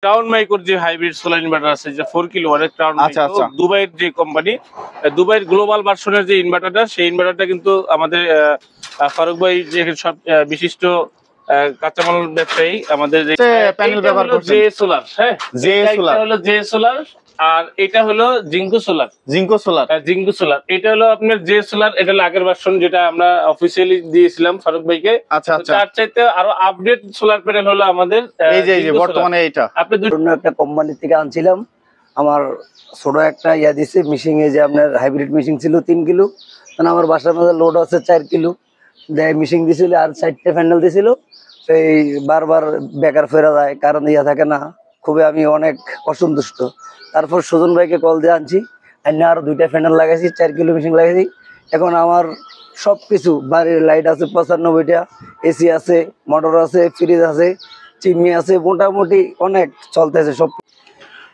Crown মাইক্রোর যে hybrid solar inverter আছে যে 4 কিলোওয়াটের ক্রাউন মাইক্রো দুবাইয়ের যে কোম্পানি, দুবাইয়ের গ্লোবাল ভার্সনের যে ইনভার্টারটা, সেই ইনভার্টারটা কিন্তু আমাদের ফারুক ভাই যে সব বিশিষ্ট কাঁচামাল ব্যবসায়ী আমাদের প্যানেল ব্যবহার করছেন জে সোলার। হ্যাঁ, জে সোলার হলো জে সোলার, আর এটা হলো জিঙ্কো সোলার। জিঙ্কো সোলার এটা হলো আপনার জে সোলার, এটা হলো আগের ভার্সন যেটা আমরা অফিসিয়ালি দিয়েছিলাম ফারুক ভাইকে। আচ্ছা আচ্ছা, তার চাইতে আরো আপডেট সোলার প্যানেল হলো আমাদের এই যে বর্তমানে এটা আপনি অন্য একটা কোম্পানি থেকে আনছিলাম। আমার ছোট একটা ইয়া দিছে মিশিং এ, যে আপনার হাইব্রিড মিশিং ছিল 3 কিলো, কারণ আমার বাসার মধ্যে লোড আছে 4 কিলো দেয় মিশিং দিছিল, আর 4টে প্যানেল দিছিল। এই বারবার বেকার ফেরা যায়, কারণ ইয়া থাকে না, খুবই আমি অনেক অসন্তুষ্ট। তারপর সুজন ভাইকে কল দিয়ে আনছি, আইনা আরো 2টা প্যানেল লাগাইছি, 4 কিলো মিশিং লাগাইছি। এখন আমার সবকিছু বাড়ির লাইট আছে 95টা, এসি আছে, মোটর আছে, ফ্রিজ আছে, চিমনি আছে, মোটামুটি অনেক চলতেছে সব।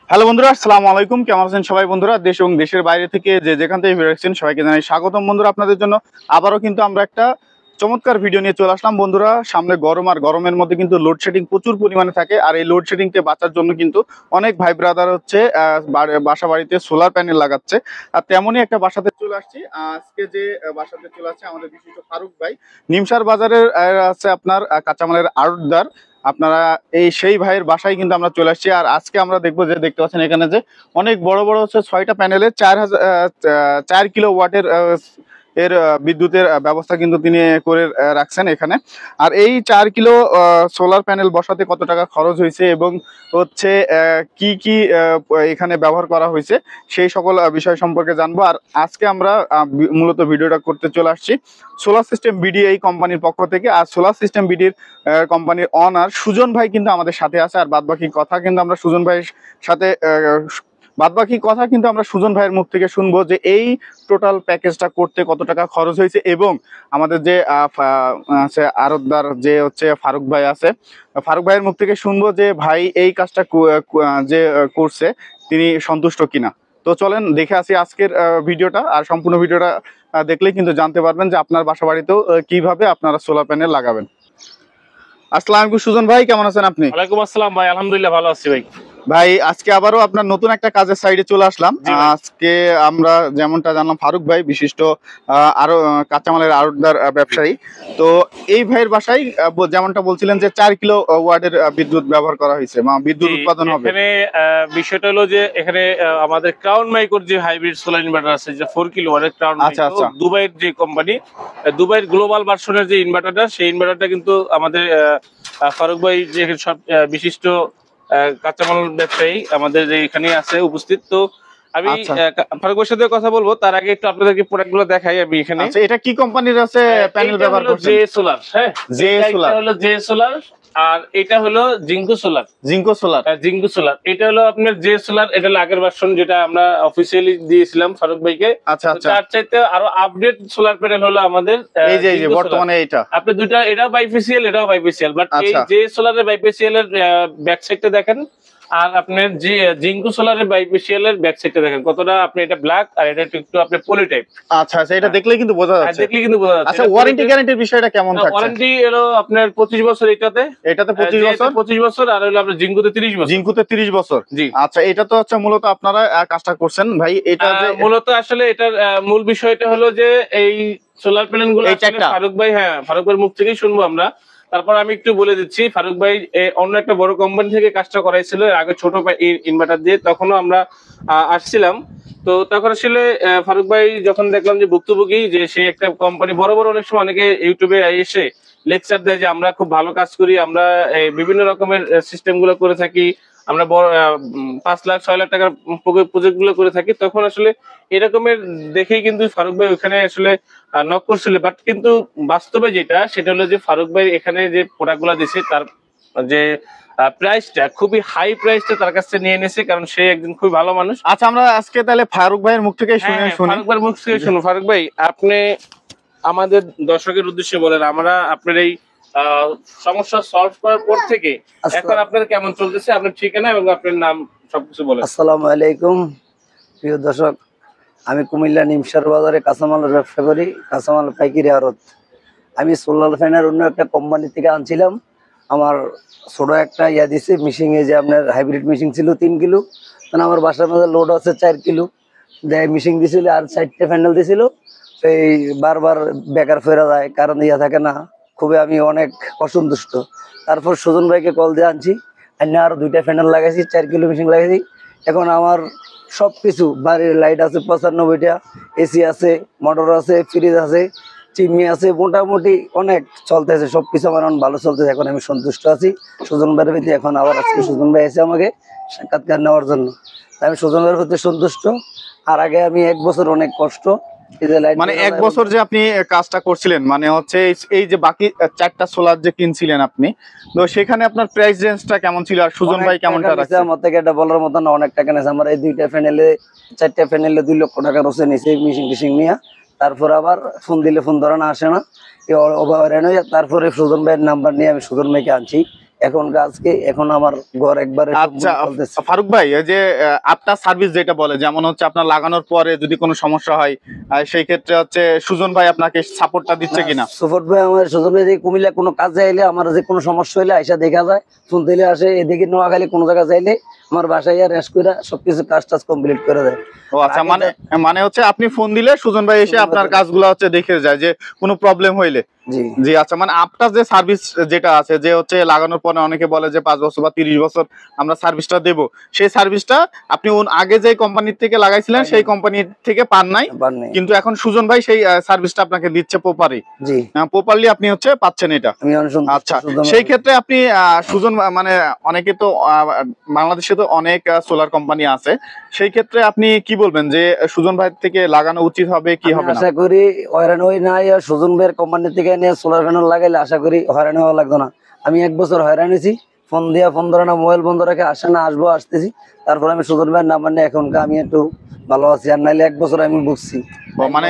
হ্যালো বন্ধুরা, আসসালামু আলাইকুম। কেমন আছেন সবাই বন্ধুরা? দেশ এবং দেশের বাইরে থেকে যে যেখান থেকে ভিডিও দেখছেন সবাইকে জানাই স্বাগতম। বন্ধুরা, আপনাদের জন্য আবারও কিন্তু আমরা একটা চমৎকার ভিডিও নিয়ে চলে আসলাম। বন্ধুরা, সামনে গরম, আর গরমের মধ্যে কিন্তু লোডশেডিং প্রচুর পরিমাণে থাকে, আর এই লোডশেডিং থেকে বাঁচার জন্য কিন্তু অনেক ভাই ব্রাদার হচ্ছে বাসা বাড়িতে সোলার প্যানেল লাগাচ্ছে। আর তেমনই একটা বাসাতে চলে আসছি। আজকে যে বাসাতে চলে আসছে আমাদের বিশিষ্ট ফারুক ভাই, নিমসার বাজারের আছে আপনার কাঁচামালের আড়তদার। আপনারা সেই ভাইয়ের বাসায় কিন্তু আমরা চলে আসছি। আর আজকে আমরা দেখবো যে, দেখতে পাচ্ছেন এখানে যে অনেক বড় বড় হচ্ছে 6টা প্যানেলে 4 কিলো ওয়াটের এর বিদ্যুতের ব্যবস্থা কিন্তু তিনি করে রাখছেন এখানে। আর এই 4 কিলো সোলার প্যানেল বসাতে কত টাকা খরচ হয়েছে এবং হচ্ছে কি কি এখানে ব্যবহার করা হয়েছে, সেই সকল বিষয় সম্পর্কে জানবো। আর আজকে আমরা মূলত ভিডিওটা করতে চলে আসছি সোলার সিস্টেম বিডি এই কোম্পানির পক্ষ থেকে। আর সোলার সিস্টেম বিডির কোম্পানির অনার সুজন ভাই কিন্তু আমাদের সাথে আছে। আর বাদবাকি কথা কিন্তু আমরা সুজন ভাইয়ের সাথে সুজন ভাইয়ের মুখ থেকে শুনবো যে এই টোটাল প্যাকেজটা করতে কত টাকা খরচ হয়েছে, এবং আমাদের যে আড়তদার যে হচ্ছে ফারুক ভাই আছে, ফারুক ভাইয়ের মুখ থেকে শুনবো যে ভাই এই কাজটা যে করছে তিনি সন্তুষ্ট কিনা। তো চলেন দেখে আসি আজকের ভিডিওটা। আর সম্পূর্ণ ভিডিওটা দেখলেই কিন্তু জানতে পারবেন যে আপনার বাসা বাড়িতেও কিভাবে আপনারা সোলার প্যানেল লাগাবেন। আসসালামু আলাইকুম সুজন ভাই, কেমন আছেন আপনি? ওয়ালাইকুম আসসালাম ভাই, আলহামদুলিল্লাহ ভালো আছি ভাই। ভাই, আজকে আবারও আপনার নতুন একটা কাজের সাইডে চলে আসলাম। আজকে আমরা যেমনটা জানলাম, ফারুক ভাই বিশিষ্ট আরো কাঁচামালের আড়তদার ব্যবসায়ী। তো এই ভাইয়ের বাসায় যেমনটা বলছিলেন যে 4 কিলো ওয়াটের বিদ্যুৎ ব্যবহার করা হয়েছে, বিদ্যুৎ উৎপাদন হবে। এখানে বিষয়টা হলো যে এখানে আমাদের ক্রাউন মাইক্রোর যে হাইব্রিড সোলার ইনভার্টার আছে যে 4 কিলোওয়াটের ক্রাউন মাইক্রো, দুবাইয়ের যে কোম্পানি, দুবাইয়ের গ্লোবাল ভার্সনের যে ইনভার্টারটা, সেই ইনভার্টারটা কিন্তু আমাদের ফারুক ভাই যে সব বিশিষ্ট কাঁচামাল ব্যবসায়ী আমাদের এখানে আছে উপস্থিত। তো আমি ফারুক ভাইয়ের সাথে কথা বলবো, তার আগে একটু আপনাদেরকে প্রোডাক্ট গুলো দেখাই। আমি এখানে এটা কি কোম্পানির আছে প্যানেল ব্যবহার করছেন? J solar. হ্যাঁ, জে সোলার হলো জে সোলার, আর এটা হলো জিঙ্কো সোলার। জিঙ্কো সোলার এটা হলো আপনার জে সোলার, এটা হলো আগের ভার্সন যেটা আমরা অফিসিয়ালি দিয়েছিলাম ফারুক ভাইকে। আচ্ছা আচ্ছা, তার চাইতে আরো আপডেট সোলার প্যানেল হলো আমাদের এই যে বর্তমানে এটা। আপনি দুইটা, এটাও বাইফেসিয়াল এটাও বাইফেসিয়াল, বাট এই জে সোলারের বাইফেসিয়াল এর ব্যাক সাইডটা দেখেন, আর আপনার যে জিঙ্কো সোলারের বাইফেসিয়াল এর ব্যাক সাইডটা দেখেন কতটা আপনি এটা ব্ল্যাক, আর এটা একটু আপনি পলি টাইপ। আচ্ছা আচ্ছা, এটা দেখলেই কিন্তু বোঝা যাচ্ছে। আচ্ছা, ওয়ারেন্টি গ্যারান্টির বিষয়টা কেমন থাকছে? ওয়ারেন্টি হলো আপনার 25 বছর, এটাতে 25 বছর, আর হলো আপনার জিঙ্কোতে 30 বছর। জিঙ্কোতে 30 বছর, জি। আচ্ছা, এটা তো হচ্ছে মূলত আপনারা কাজটা করছেন ভাই, এটা যে মূলত আসলে এটার মূল বিষয়টা হলো যে এই সোলার প্যানেল গুলো ফারুক ভাই, ফারুক ভাইয়ের মুখ থেকেই শুনবো আমরা। তারপর আমি একটু বলে দিচ্ছি, ফারুক ভাই অন্য একটা বড় কোম্পানি থেকে কাজটা করাইছিল আগে ছোট ইনভার্টার দিয়ে, তখনও আমরা আসছিলাম। তো তখন আসলে ফারুক ভাই যখন দেখলাম যে ভুক্তভোগী, যে সে একটা কোম্পানি বড় বড় অনেক সময় অনেকে ইউটিউবে এসে লেকচার দেয় যে আমরা খুব ভালো কাজ করি, আমরা বিভিন্ন রকমের সিস্টেম গুলো করে থাকি, আমরা 5 লাখ 6 লাখ টাকার প্রজেক্ট গুলো করে থাকি, তখন আসলে এরকমের দেখেই কিন্তু ফারুক ভাই ওখানে আসলে নক করছিল। বাট কিন্তু বাস্তবে যেটা, সেটা হলো যে ফারুক ভাই এখানে যে প্রোডাক্ট গুলা দিছে, তার যে প্রাইসটা খুবই হাই, প্রাইসটা তার কাছে নিয়ে নিয়েছে, কারণ সে একজন খুব ভালো মানুষ। আচ্ছা, আমরা আজকে তাহলে ফারুক ভাইয়ের মুখ থেকে ফারুক ভাইয়ের মুখ থেকে শুনুন। ফারুক ভাই, আপনি আমাদের দর্শকের উদ্দেশ্যে বলেন, আমরা আপনার এই সমস্যা সলভ করার পর থেকে এখন আপনার কেমন চলতেছে, আপনার ঠিকানা এবং আপনার নাম সবকিছু বলেন। আসসালামু আলাইকুম প্রিয় দর্শক, আমি কুমিল্লা নিমসার বাজারে কাঁচামালের ব্যবসা করি, কাঁচামাল পাইকারি আড়ত। আমি সোলার প্যানেল অন্য একটা কোম্পানি থেকে আনছিলাম। আমার ছোট একটা দিছে মিশিং এ যে আপনার হাইব্রিড মিশিং ছিল 3 কিলো, তখন আমার বাসার মধ্যে লোড আছে 4 কিলো, দেয় মিশিং দিছিল আর 4টে প্যানেল দিছিল। এই বারবার বেকার ফেরা যায়, কারণ থাকে না, খুবই আমি অনেক অসন্তুষ্ট। তারপর সুজন ভাইকে কল দিয়ে আনছি, আরো 2টা প্যানেল লাগাইছি, 4 কিলো মিশিং লাগাইছি। এখন আমার সবকিছু বাড়ির লাইট আছে 95টা, এসি আছে, মোটর আছে, ফ্রিজ আছে, চিমনি আছে, মোটামুটি অনেক চলতেছে, সবকিছু আমার এখন ভালো চলতেছে। এখন আমি সন্তুষ্ট আছি সুজন ভাইয়ের প্রতি। এখন আবার আজকে সুজন ভাই এসে আমাকে সাক্ষাৎকার নেওয়ার জন্য, আমি সুজন ভাইয়ের প্রতি সন্তুষ্ট। আর আগে আমি 1 বছর অনেক কষ্ট, মানে 1 বছর যে আপনি কাজটা করছিলেন, মানে হচ্ছে এই যে বাকি 4টা সোলার যে কিনছিলেন আপনি, তো সেখানে আপনার প্রাইস রেঞ্জটা কেমন ছিল আর সুজন ভাই কেমনটা রাখছে? আমার থেকে এটা বলার মতো না, অনেক টাকা নিয়েছে। আমার এই 2টা প্যানেলে 4টা প্যানেলে 2 লক্ষ টাকা রসে নিয়েছে মিশিং টিশিং নিয়ে। তারপর আবার ফোন দিলে ফোন ধরে না, আসে না, তারপরে সুজন ভাইয়ের নাম্বার নিয়ে আমি সুজন ভাইকে আনছি। এখন আমার ঘর একবারে। আচ্ছা ফারুক ভাই, এই যে আপনার সার্ভিস যেটা বলে, যেমন হচ্ছে আপনার লাগানোর পরে যদি কোনো সমস্যা হয়, সেই ক্ষেত্রে হচ্ছে সুজন ভাই আপনাকে সাপোর্টটা দিচ্ছে কিনা? সাপোর্ট ভাই আমার সুজন ভাই কুমিল্লা কোনো কাজে আইলে, আমার যে কোনো সমস্যা হইলে আইসা দেখা যায়, ফোন দিলে আসে। এদিকে নোয়াখালী কোনো জায়গায় যাইলে আমার বাসায় রেস্ট করে সবকিছু কাজ কমপ্লিট করে দেয়। ও আচ্ছা, মানে হচ্ছে আপনি ফোন দিলে সুজন ভাই এসে আপনার কাজগুলো হচ্ছে দেখে যায় যে কোনো প্রবলেম হইলে। জি আচ্ছা, মানে আপনার যে সার্ভিস যেটা আছে, যে হচ্ছে লাগানোর পরে অনেকে বলে যে 5 বছর বা 30 বছর আমরা সার্ভিসটা দেব, সেই সার্ভিসটা আপনি আগে যে কোম্পানির থেকে লাগাইছিলেন সেই কোম্পানি থেকে পান নাই, কিন্তু এখন সুজন ভাই সেই সার্ভিসটা আপনাকে দিচ্ছে প্রপারলি আপনি হচ্ছে পাচ্ছেন এটা। আচ্ছা, সেই ক্ষেত্রে আপনি সুজন, মানে অনেকে তো বাংলাদেশে তো অনেক সোলার কোম্পানি আছে, সেই ক্ষেত্রে আপনি কি বলবেন যে সুজন ভাই থেকে লাগানো উচিত হবে কি হবে না? আশা করি হয়রান হই না, সুজন ভাইয়ের কোম্পানি থেকে নিয়ে সোলার প্যানেল লাগাইলে আশা করি হয়রান হওয়া লাগতো না। আমি 1 বছর হয়রান হয়েছি, ফোন ধরে না, মোবাইল বন্ধ রাখে, আসে না, আসতেছি। তারপর আমি সুজন ভাইয়ের নাম্বার নিয়ে এখনকার আমি একটু ভালো আছি, আর নাইলে 1 বছর আমি ভুগছি। মানে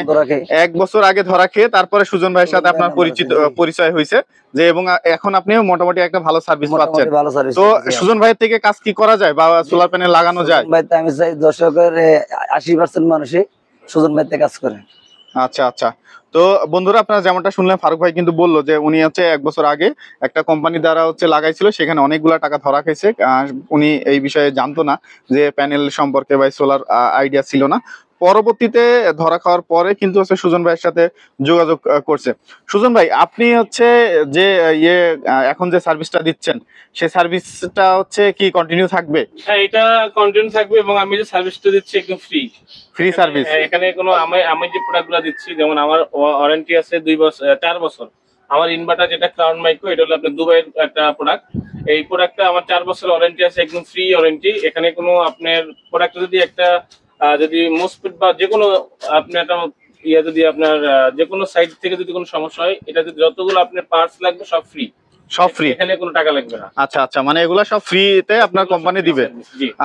1 বছর আগে ধরা খেয়ে তারপরে সুজন ভাইয়ের সাথে আপনার পরিচয় হয়েছে যে, এবং এখন আপনি মোটামুটি একটা ভালো সার্ভিস পাচ্ছেন। তো সুজন ভাইয়ের থেকে কাজ কি করা যায় বা সোলার প্যানেল লাগানো যায়? আমি চাই দর্শকের 80% মানুষই সুজন ভাইয়ের থেকে কাজ করে। আচ্ছা আচ্ছা, তো বন্ধুরা আপনারা যেমনটা শুনলেন, ফারুক ভাই কিন্তু বললো যে উনি হচ্ছে 1 বছর আগে একটা কোম্পানি দ্বারা হচ্ছে লাগাইছিল, সেখানে অনেকগুলা টাকা ধরা খাইছে। উনি এই বিষয়ে জানতো না যে প্যানেল সম্পর্কে বা সোলার আইডিয়া ছিল না। পরবর্তীতে ধরা খাওয়ার পরে কিন্তু হচ্ছে সুজন ভাইয়ের সাথে যোগাযোগ করছে। সুজন ভাই, আপনি হচ্ছে যে এখন যে সার্ভিসটা দিচ্ছেন, সেই সার্ভিসটা হচ্ছে কি কন্টিনিউ থাকবে? হ্যাঁ, এটা কন্টিনিউ থাকবে, এবং আমি যে সার্ভিসটা দিচ্ছি একদম ফ্রি সার্ভিস। এখানে কোনো আমি যে প্রোডাক্টগুলো দিচ্ছি, যেমন আমার ওয়ারেন্টি আছে 4 বছর। আমার ইনভার্টার যেটা ক্রাউন মাইক্রো, এটা হলো আপনার দুবাইয়ের একটা প্রোডাক্ট। এই প্রোডাক্টটা আমার 4 বছর ওয়ারেন্টি আছে, একদম ফ্রি ওয়ারেন্টি। এখানে কোনো আপনার প্রোডাক্ট যদি মোসফেট বা যে কোনো আপনি একটা যদি আপনার যে কোনো সাইড থেকে যদি কোনো সমস্যা হয়, এটা যতগুলো আপনার পার্টস লাগবে সব ফ্রি, এখানে কোনো টাকা লাগবে না। আচ্ছা আচ্ছা, মানে এগুলো সব ফ্রিতে আপনার কোম্পানি দিবে?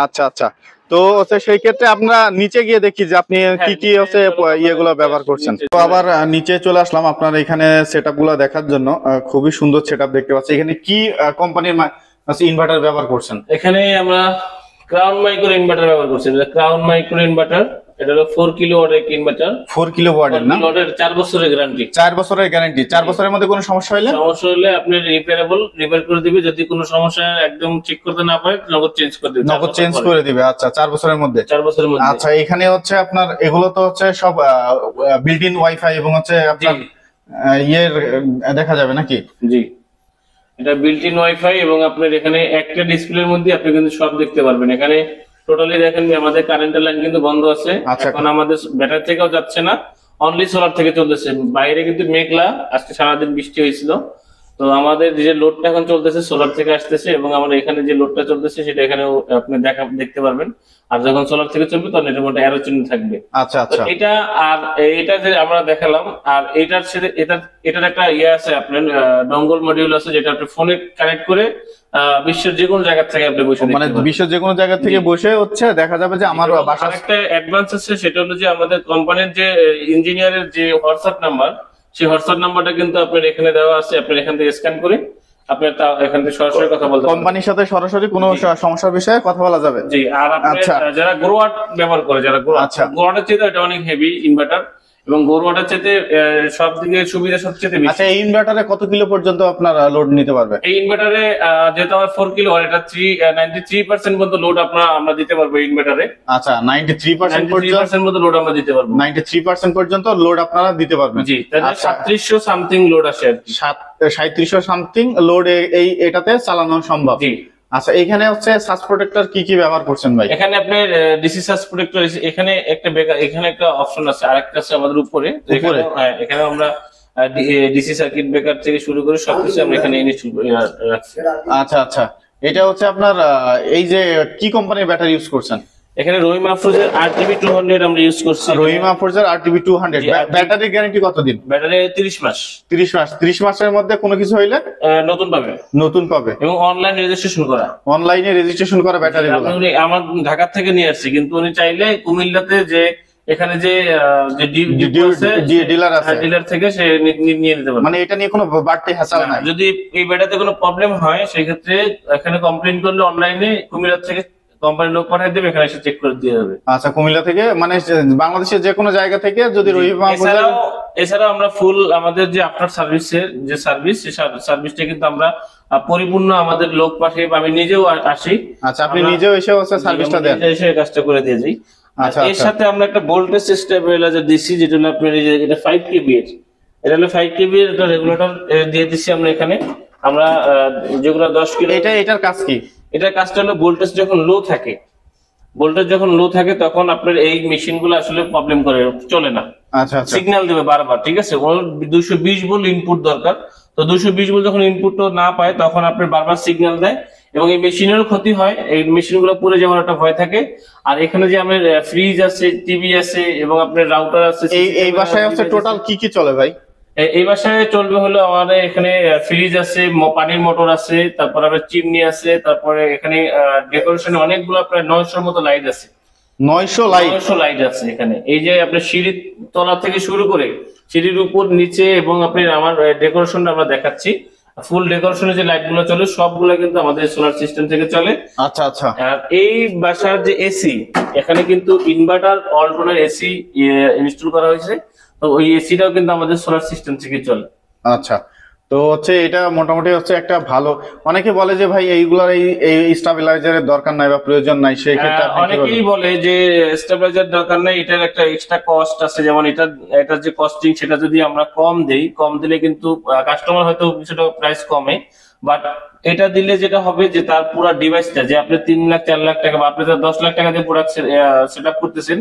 আচ্ছা আচ্ছা, তো হচ্ছে সেই ক্ষেত্রে আমরা নিচে গিয়ে দেখি যে আপনি কি কি হচ্ছে ইয়েগুলো ব্যবহার করছেন। তো আবার নিচে চলে আসলাম আপনার এখানে সেটআপ গুলো দেখার জন্য। খুবই সুন্দর সেটআপ দেখতে পাচ্ছি। এখানে কি কোম্পানির ইনভার্টার ব্যবহার করছেন? এখানে আমরা ক্রাউন মাইক্রো ইনভার্টার ব্যবহার করছি। ক্রাউন মাইক্রো ইনভার্টার, এটা হলো 4 কিলোওয়াটের ইনভার্টার। 4 কিলোওয়াটের না? 4 বছরের গ্যারান্টি। 4 বছরের গ্যারান্টি। 4 বছরের মধ্যে কোনো সমস্যা হলে আপনি রিপেয়ার করে দিবে। যদি কোনো সমস্যা একদম ঠিক করতে না পারে, নগদ চেঞ্জ করে দিবে। আচ্ছা, 4 বছরের মধ্যে? 4 বছরের মধ্যে। আচ্ছা, এখানে হচ্ছে আপনার এগুলো তো হচ্ছে সব বিল্ট ইন ওয়াইফাই এবং হচ্ছে আপনার দেখা যাবে নাকি? জি, এটা বিল্ট ইন ওয়াইফাই, এবং আপনার এখানে একটা ডিসপ্লের মধ্যে আপনি কিন্তু সব দেখতে পারবেন। এখানে টোটালি দেখেন আমাদের কারেন্টের লাইন কিন্তু বন্ধ আছে, এখন আমাদের ব্যাটারি থেকেও যাচ্ছে না, অনলি সোলার থেকে চলতেছে। বাইরে কিন্তু মেঘলা, আজকে সারাদিন বৃষ্টি হয়েছিল। তো আমাদের যে লোডটা এখন চলতেছে সোলার থেকে আসতেছে, এবং আমাদের এখানে যে লোডটা চলতেছে সেটা এখানে আপনি দেখতে পারবেন। আর যখন সোলার থেকে চলবে তখন এটার মধ্যে অ্যারো চিহ্ন থাকবে। আচ্ছা আচ্ছা, এটা আর এটা যে আমরা দেখালাম, আর এটার সাথে এটার একটা আছে আপনার ডঙ্গল মডিউল আছে, যেটা আপনি ফোনে কানেক্ট করে বিশ্বের যে কোনো জায়গা থেকে আপনি বসে, মানে বিশ্বের যে কোনো জায়গা থেকে বসে হচ্ছে দেখা যাবে যে আমার বাসার একটা অ্যাডভান্স আছে। সেটা হলো যে আমাদের কোম্পানির যে ইঞ্জিনিয়ারের যে হোয়াটসঅ্যাপ নাম্বার, সেই হোয়াটসঅ্যাপ নাম্বারটা কিন্তু আপনার এখানে দেওয়া আছে। আপনি এখান থেকে স্ক্যান করে আপনি এখান থেকে সরাসরি কথা বলতে পারবেন, কোম্পানির সাথে সরাসরি কোনো সমস্যার বিষয়ে কথা বলা যাবে। জি, আর যারা গ্রোয়াট ব্যবহার করে, যারা গ্রোয়াটের চেয়ে এটা অনেক হেভি ইনভার্টার, এবং গরুয়াটার চেয়ে সব দিকে সুবিধা সবচেয়ে বেশি। আচ্ছা, এই ইনভার্টারে কত কিলো পর্যন্ত আপনার লোড নিতে পারবে? এই ইনভার্টারে যেহেতু আমার 4 কিলো এটা 93% পর্যন্ত লোড আমরা দিতে পারবো এই ইনভার্টারে। আচ্ছা, 93% পর্যন্ত লোড আমরা দিতে পারবো। 93% পর্যন্ত লোড আপনারা দিতে পারবেন। জি, তাহলে 3700 সামথিং লোড আসে আর কি। 3700 সামথিং লোড এটাতে চালানো সম্ভব। জি। আচ্ছা, এখানে হচ্ছে সার্চ প্রোটেক্টর কি কি ব্যবহার করছেন ভাই? এখানে আপনার ডিসি সার্চ প্রোটেক্টর, এখানে একটা অপশন আছে, আরেকটা আছে আমাদের উপরে। এখানে আমরা ডিসি সার্কিট ব্রেকার থেকে শুরু করে সবকিছু আমরা এখানে ইনস্টল করে রাখছি। আচ্ছা আচ্ছা, এটা হচ্ছে আপনার এই যে কি কোম্পানির ব্যাটারি ইউজ করছেন? এখানে রহিম আফরোজের RTB 200 আমরা ইউজ করছি। রহিম আফরোজের RTB 200। ব্যাটারি গ্যারান্টি কতদিন? ব্যাটারি 30 মাস। 30 মাসের মধ্যে কোনো কিছু হইলে নতুন পাবে এবং অনলাইন রেজিস্ট্রেশন করা, অনলাইনে রেজিস্ট্রেশন করা ব্যাটারি। আমার ঢাকা থেকে নিয়ে আসছি, কিন্তু উনি চাইলে কুমিল্লাতে যে এখানে যে ডিলার আছে, ডিলার থেকে সে নিয়ে নিতে পারে। মানে এটা নিয়ে কোনো বাড়তি হ্যাসেল নাই। যদি এই ব্যাটারিতে কোনো প্রবলেম হয় সেই ক্ষেত্রে এখানে কমপ্লেইন করলে অনলাইনে কুমিল্লা থেকে কোম্পানির লোক পাঠিয়ে দেবে, এখানে এসে চেক করে দিয়ে যাবে। আচ্ছা, কুমিল্লা থেকে মানে বাংলাদেশের যে কোনো জায়গা থেকে যদি এছাড়াও আমরা ফুল আমাদের যে আফটার সার্ভিসের যে সার্ভিসটা কিন্তু আমরা পরিপূর্ণ আমাদের লোক পাঠিয়ে, আমি নিজেও আসি। আচ্ছা, আপনি নিজেও এসে সার্ভিসটা দেন? এসে কাজটা করে দিয়ে যাই। আচ্ছা, এর সাথে আমরা একটা ভোল্টেজ স্টেবিলাইজার দিছি, যেটা হলো আপনার এটা 5 কেভি এর। এটা হলো 5 কেভি এর একটা রেগুলেটর দিয়ে দিছি আমরা এখানে। আমরা যেগুলো 10 কিলো, এটার কাজ কি? এটার কাজটা হলো ভোল্টেজ যখন লো থাকে তখন আপনার এই মেশিনগুলো আসলে প্রবলেম করে, চলে না। আচ্ছা আচ্ছা, সিগন্যাল দেবে বারবার, ঠিক আছে? ওর 220 ভোল্ট ইনপুট দরকার, তো 220 ভোল্ট যখন ইনপুট না পায় তখন আপনার বারবার সিগন্যাল দেয় এবং এই মেশিনেরও ক্ষতি হয়, এই মেশিনগুলো পুড়ে যাওয়ার একটা ভয় থাকে। আর এখানে যে আমাদের ফ্রিজ আছে, টিভি আছে এবং আপনার রাউটার আছে। এই বাসায় হচ্ছে টোটাল কি কি চলে ভাই? এই বাসায় চলবে হলো আমাদের এখানে ফ্রিজ আছে, পানির মোটর আছে, তারপর আবার চিমনি আছে, তারপরে এখানে ডেকোরেশনে অনেকগুলো প্রায় 900 মতো লাইট আছে। 900 লাইট আছে এখানে। এই যে আপনার সিঁড়ির তলা থেকে শুরু করে সিঁড়ির উপর, নিচে এবং আপনার আমার ডেকোরেশনটা আমরা দেখাচ্ছি। ফুল ডেকোরেশনের যে লাইট গুলো চলে সবগুলো কিন্তু আমাদের সোলার সিস্টেম থেকে চলে। আচ্ছা আচ্ছা। আর এই বাসার যে এসি, এখানে কিন্তু ইনভার্টার অল্টারনেটর এসি ইনস্টল করা হয়েছে, তো ওই এসিটাও কিন্তু আমাদের সোলার সিস্টেম থেকে চলে। আচ্ছা, তো হচ্ছে এটা মোটামুটি হচ্ছে একটা ভালো। অনেকে বলে যে ভাই এইগুলার এই স্টেবিলাইজারের দরকার নাই বা প্রয়োজন নাই, সেই ক্ষেত্রে অনেকেই বলে যে স্টেবিলাইজার দরকার নাই, এটার একটা এক্সট্রা কস্ট আছে। যেমন এটার যে কস্টিং সেটা যদি আমরা কম দিলে কিন্তু কাস্টমার হয়তো কিছুটা প্রাইস কমে, বাট এটা দিলে যেটা হবে যে তার পুরো ডিভাইসটা, যে আপনি 3 লাখ 4 লাখ টাকা বা আপনি 10 লাখ টাকা দিয়ে প্রোডাক্ট সেটআপ করতেছেন,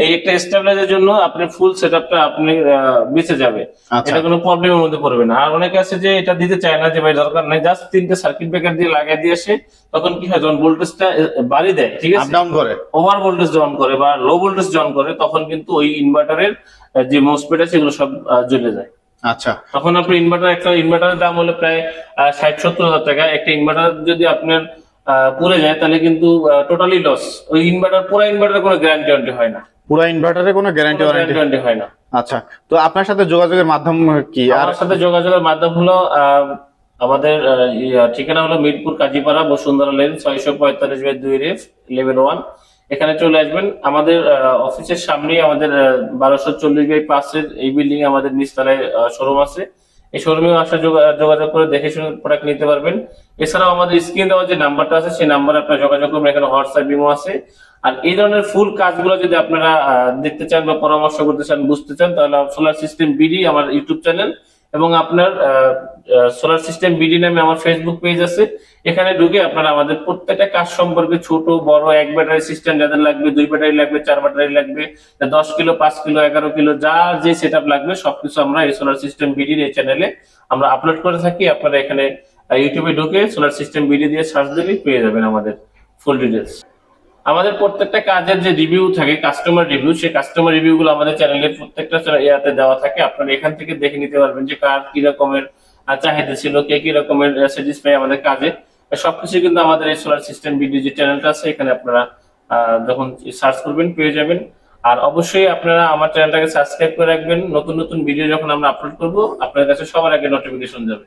এই একটা স্টেবিলাইজারের জন্য আপনার ফুল সেটআপটা আপনি বেঁচে যাবে। এটা কোনো প্রবলেমের মধ্যে পড়বে না। আর অনেকে আছে যে এটা দিতে চায় না, যে ভাই দরকার নাই, জাস্ট 3টে সার্কিট ব্রেকার দিয়ে লাগাই দিয়ে আসে। তখন কি হয়, যখন ভোল্টেজটা বাড়িয়ে দেয়, ঠিক আছে, আপ ডাউন করে, ওভার ভোল্টেজ ডাউন করে বা লো ভোল্টেজ ডাউন করে, তখন কিন্তু ওই ইনভার্টারের যে মসফেট আছে এগুলো সব জ্বলে যায়। আচ্ছা, তখন আপনার একটা ইনভার্টারের দাম হলো প্রায় 60-70 হাজার টাকা। একটা ইনভার্টার যদি আপনার পুড়ে যায় তাহলে কিন্তু টোটালি লস। ওই পুরো ইনভার্টারের কোনো গ্যারান্টি হয় না। পুরো ইনভার্টারে কোনো গ্যারান্টি হয় না। আচ্ছা, তো আপনার সাথে যোগাযোগের মাধ্যম কি? আমার সাথে যোগাযোগের মাধ্যম হলো আমাদের ঠিকানা হলো মিরপুর কাজীপাড়া, বসুন্ধরা লেন, 645/2 রেফ লেভেল 1। এখানে চলে আসবেন। আমাদের অফিসের সামনেই আমাদের 1240/5 এর এই বিল্ডিং এ আমাদের নিচতলায় শোরুম আছে। এই শোরুমে আসা যোগাযোগ করে দেখে শুনে প্রোডাক্ট নিতে পারবেন। এছাড়াও আমাদের স্ক্রিনে দেওয়া যে নাম্বারটা আছে সেই নাম্বারে আপনারা যোগাযোগ করবেন। এখানে হোয়াটসঅ্যাপ, ইমো আছে। আর এই ধরনের ফুল কাজগুলো যদি আপনারা দেখতে চান বা পরামর্শ করতে চান, বুঝতে চান, তাহলে সোলার সিস্টেম বিডি আমার ইউটিউব চ্যানেল এবং আপনার সোলার সিস্টেম বিডি নামে আমার ফেসবুক পেজ আছে। এখানে ঢুকে আপনারা আমাদের প্রত্যেকটা কাজ সম্পর্কে, ছোট বড়, 1 ব্যাটারি সিস্টেম যাদের লাগবে, 2 ব্যাটারি লাগবে, 4 ব্যাটারি লাগবে, 10 কিলো, 5 কিলো, 11 কিলো, যা যে সেটআপ লাগবে সবকিছু আমরা এই সোলার সিস্টেম বিডির এই চ্যানেলে আমরা আপলোড করে থাকি। আপনারা এখানে ইউটিউবে ঢুকে সোলার সিস্টেম বিডি দিয়ে সার্চ দিলেই পেয়ে যাবেন আমাদের ফুল ডিটেলস। আমাদের প্রত্যেকটা কাজের যে রিভিউ থাকে, কাস্টমার রিভিউ, সেই কাস্টমার রিভিউ গুলো আমাদের চ্যানেলের প্রত্যেকটা ইয়াতে দেওয়া থাকে। আপনারা এখান থেকে দেখে নিতে পারবেন যে কার কি রকমের চাহিদা ছিল, কে কি রকমের স্যাটিসফাই আমাদের কাজে। সবকিছু কিন্তু আমাদের এই সোলার সিস্টেম ভিডিও যে চ্যানেলটা আছে এখানে আপনারা যখন সার্চ করবেন পেয়ে যাবেন। আর অবশ্যই আপনারা আমার চ্যানেলটাকে সাবস্ক্রাইব করে রাখবেন। নতুন নতুন ভিডিও যখন আমরা আপলোড করব আপনাদের কাছে সবার আগে নোটিফিকেশন যাবে।